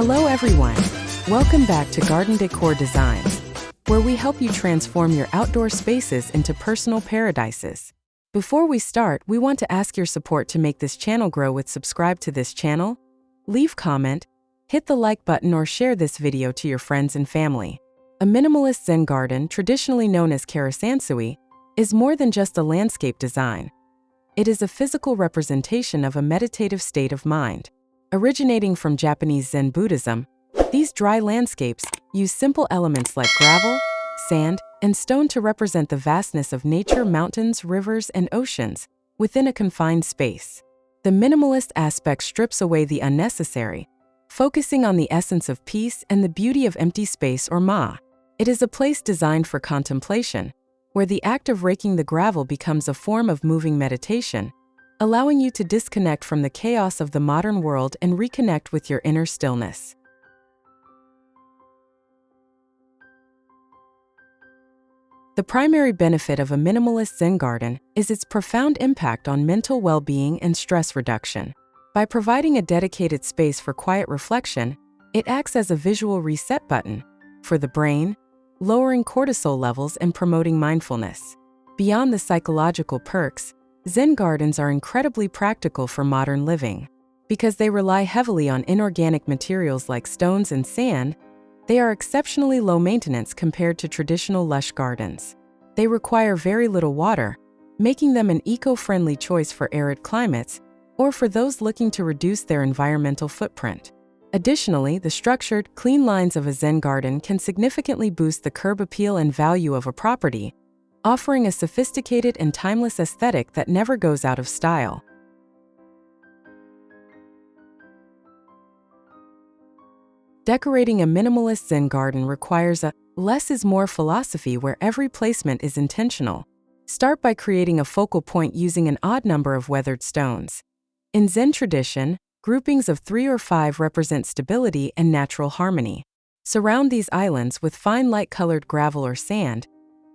Hello everyone! Welcome back to Garden Decor Designs, where we help you transform your outdoor spaces into personal paradises. Before we start, we want to ask your support to make this channel grow with subscribe to this channel, leave comment, hit the like button or share this video to your friends and family. A minimalist Zen garden, traditionally known as karesansui, is more than just a landscape design. It is a physical representation of a meditative state of mind. Originating from Japanese Zen Buddhism, these dry landscapes use simple elements like gravel, sand, and stone to represent the vastness of nature, mountains, rivers, and oceans within a confined space. The minimalist aspect strips away the unnecessary, focusing on the essence of peace and the beauty of empty space or ma. It is a place designed for contemplation, where the act of raking the gravel becomes a form of moving meditation, allowing you to disconnect from the chaos of the modern world and reconnect with your inner stillness. The primary benefit of a minimalist Zen garden is its profound impact on mental well-being and stress reduction. By providing a dedicated space for quiet reflection, it acts as a visual reset button for the brain, lowering cortisol levels and promoting mindfulness. Beyond the psychological perks, Zen gardens are incredibly practical for modern living. Because they rely heavily on inorganic materials like stones and sand, they are exceptionally low maintenance compared to traditional lush gardens. They require very little water, making them an eco-friendly choice for arid climates or for those looking to reduce their environmental footprint. Additionally, the structured, clean lines of a Zen garden can significantly boost the curb appeal and value of a property, offering a sophisticated and timeless aesthetic that never goes out of style. Decorating a minimalist Zen garden requires a less is more philosophy where every placement is intentional. Start by creating a focal point using an odd number of weathered stones. In Zen tradition, groupings of 3 or 5 represent stability and natural harmony. Surround these islands with fine light-colored gravel or sand,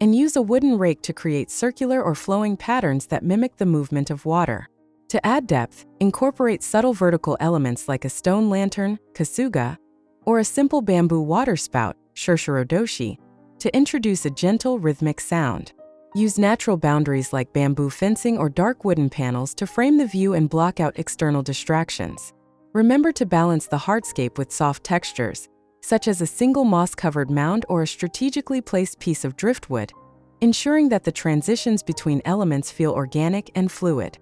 and use a wooden rake to create circular or flowing patterns that mimic the movement of water. To add depth, incorporate subtle vertical elements like a stone lantern, kasuga, or a simple bamboo waterspout, shirshirodoshi, to introduce a gentle rhythmic sound. Use natural boundaries like bamboo fencing or dark wooden panels to frame the view and block out external distractions. Remember to balance the hardscape with soft textures, such as a single moss-covered mound or a strategically placed piece of driftwood, ensuring that the transitions between elements feel organic and fluid.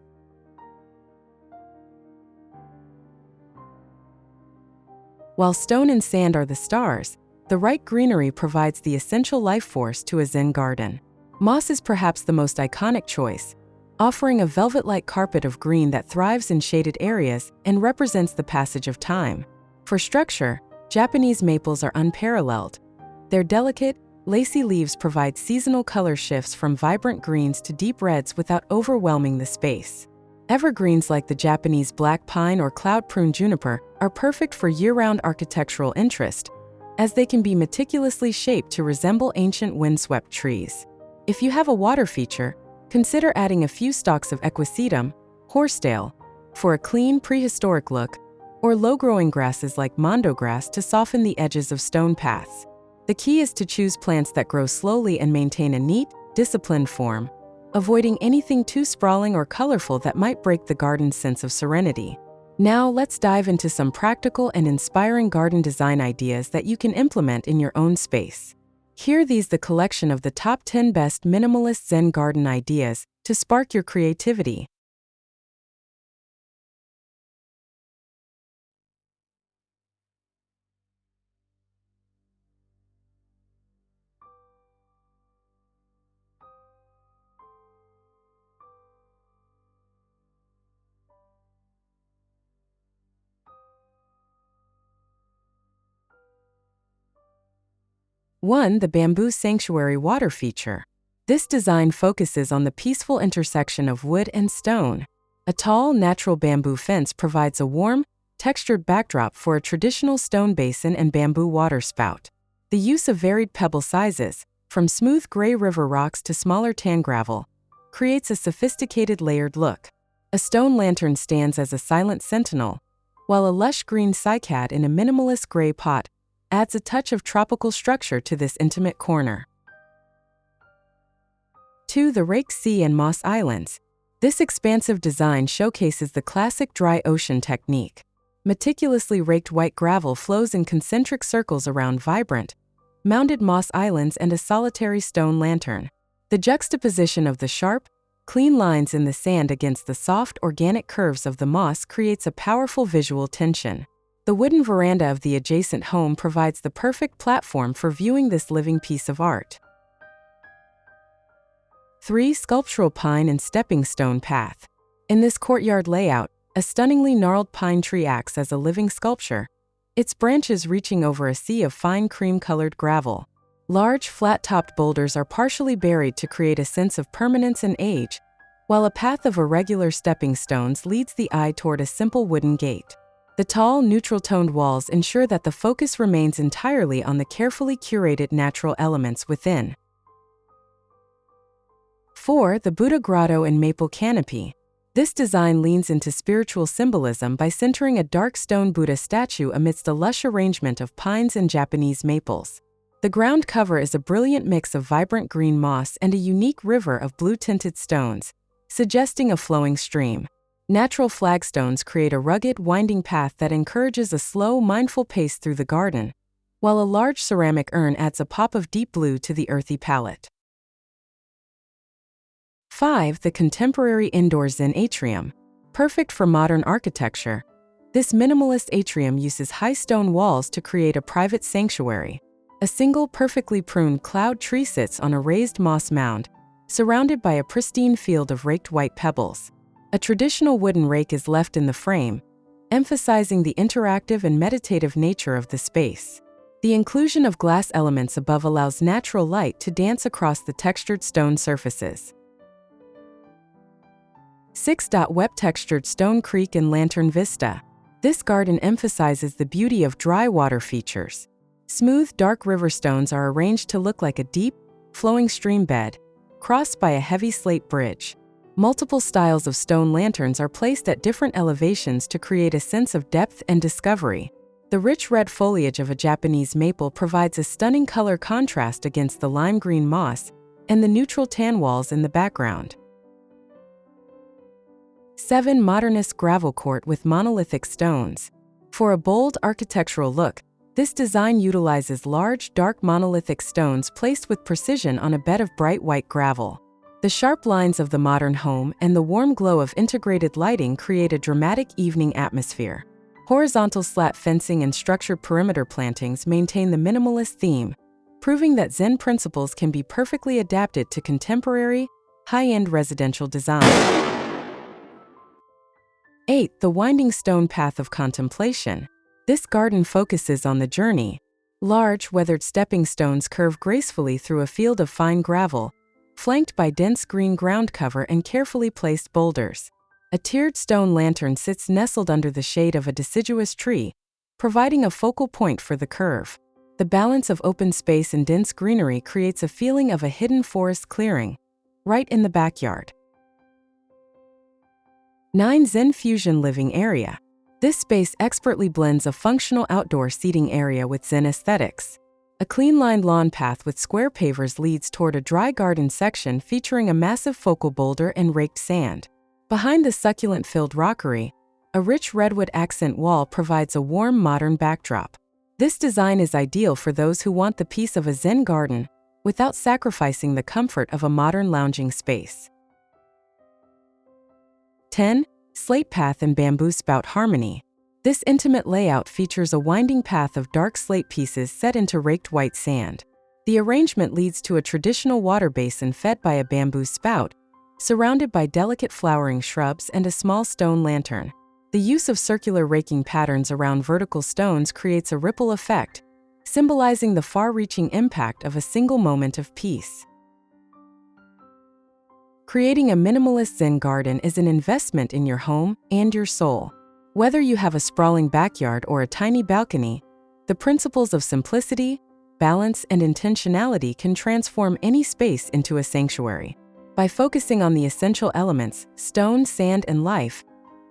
While stone and sand are the stars, the right greenery provides the essential life force to a Zen garden. Moss is perhaps the most iconic choice, offering a velvet-like carpet of green that thrives in shaded areas and represents the passage of time. For structure, Japanese maples are unparalleled. Their delicate, lacy leaves provide seasonal color shifts from vibrant greens to deep reds without overwhelming the space. Evergreens like the Japanese black pine or cloud prune juniper are perfect for year-round architectural interest, as they can be meticulously shaped to resemble ancient windswept trees. If you have a water feature, consider adding a few stalks of equisetum, horsetail, for a clean, prehistoric look, or low-growing grasses like mondo grass to soften the edges of stone paths. The key is to choose plants that grow slowly and maintain a neat, disciplined form, avoiding anything too sprawling or colorful that might break the garden's sense of serenity. Now, let's dive into some practical and inspiring garden design ideas that you can implement in your own space. Here these the collection of the top 10 best minimalist Zen garden ideas to spark your creativity. One, the bamboo sanctuary water feature. This design focuses on the peaceful intersection of wood and stone. A tall, natural bamboo fence provides a warm, textured backdrop for a traditional stone basin and bamboo water spout. The use of varied pebble sizes, from smooth gray river rocks to smaller tan gravel, creates a sophisticated layered look. A stone lantern stands as a silent sentinel, while a lush green cycad in a minimalist gray pot adds a touch of tropical structure to this intimate corner. 2. The raked sea and moss islands. This expansive design showcases the classic dry ocean technique. Meticulously raked white gravel flows in concentric circles around vibrant, mounded moss islands and a solitary stone lantern. The juxtaposition of the sharp, clean lines in the sand against the soft, organic curves of the moss creates a powerful visual tension. The wooden veranda of the adjacent home provides the perfect platform for viewing this living piece of art. 3. Sculptural pine and stepping stone path. In this courtyard layout, a stunningly gnarled pine tree acts as a living sculpture, its branches reaching over a sea of fine cream-colored gravel. Large, flat-topped boulders are partially buried to create a sense of permanence and age, while a path of irregular stepping stones leads the eye toward a simple wooden gate. The tall, neutral-toned walls ensure that the focus remains entirely on the carefully curated natural elements within. 4. The Buddha Grotto and Maple Canopy. This design leans into spiritual symbolism by centering a dark stone Buddha statue amidst a lush arrangement of pines and Japanese maples. The ground cover is a brilliant mix of vibrant green moss and a unique river of blue-tinted stones, suggesting a flowing stream. Natural flagstones create a rugged, winding path that encourages a slow, mindful pace through the garden, while a large ceramic urn adds a pop of deep blue to the earthy palette. 5. The Contemporary Indoor Zen Atrium. Perfect for modern architecture, this minimalist atrium uses high stone walls to create a private sanctuary. A single perfectly pruned cloud tree sits on a raised moss mound, surrounded by a pristine field of raked white pebbles. A traditional wooden rake is left in the frame, emphasizing the interactive and meditative nature of the space. The inclusion of glass elements above allows natural light to dance across the textured stone surfaces. 6. Wet-textured stone creek and lantern vista. This garden emphasizes the beauty of dry water features. Smooth, dark river stones are arranged to look like a deep, flowing stream bed, crossed by a heavy slate bridge. Multiple styles of stone lanterns are placed at different elevations to create a sense of depth and discovery. The rich red foliage of a Japanese maple provides a stunning color contrast against the lime green moss and the neutral tan walls in the background. 7. Modernist gravel court with monolithic stones. For a bold architectural look, this design utilizes large, dark monolithic stones placed with precision on a bed of bright white gravel. The sharp lines of the modern home and the warm glow of integrated lighting create a dramatic evening atmosphere. Horizontal slat fencing and structured perimeter plantings maintain the minimalist theme, proving that Zen principles can be perfectly adapted to contemporary, high-end residential design. 8. The winding stone path of contemplation. This garden focuses on the journey. Large, weathered stepping stones curve gracefully through a field of fine gravel, flanked by dense green ground cover and carefully placed boulders. A tiered stone lantern sits nestled under the shade of a deciduous tree, providing a focal point for the curve. The balance of open space and dense greenery creates a feeling of a hidden forest clearing, right in the backyard. 9. Zen Fusion Living Area. This space expertly blends a functional outdoor seating area with Zen aesthetics. A clean-lined lawn path with square pavers leads toward a dry garden section featuring a massive focal boulder and raked sand. Behind the succulent-filled rockery, a rich redwood accent wall provides a warm, modern backdrop. This design is ideal for those who want the peace of a Zen garden without sacrificing the comfort of a modern lounging space. 10. Slate path and bamboo spout harmony. This intimate layout features a winding path of dark slate pieces set into raked white sand. The arrangement leads to a traditional water basin fed by a bamboo spout, surrounded by delicate flowering shrubs and a small stone lantern. The use of circular raking patterns around vertical stones creates a ripple effect, symbolizing the far-reaching impact of a single moment of peace. Creating a minimalist Zen garden is an investment in your home and your soul. Whether you have a sprawling backyard or a tiny balcony, the principles of simplicity, balance, and intentionality can transform any space into a sanctuary. By focusing on the essential elements, stone, sand, and life,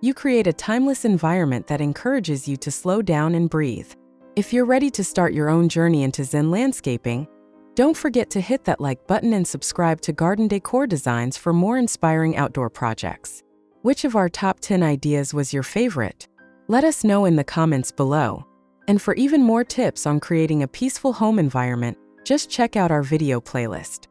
You create a timeless environment that encourages you to slow down and breathe. If you're ready to start your own journey into Zen landscaping, don't forget to hit that like button and subscribe to Garden Decor Designs for more inspiring outdoor projects. Which of our top 10 ideas was your favorite? Let us know in the comments below. And for even more tips on creating a peaceful home environment, just check out our video playlist.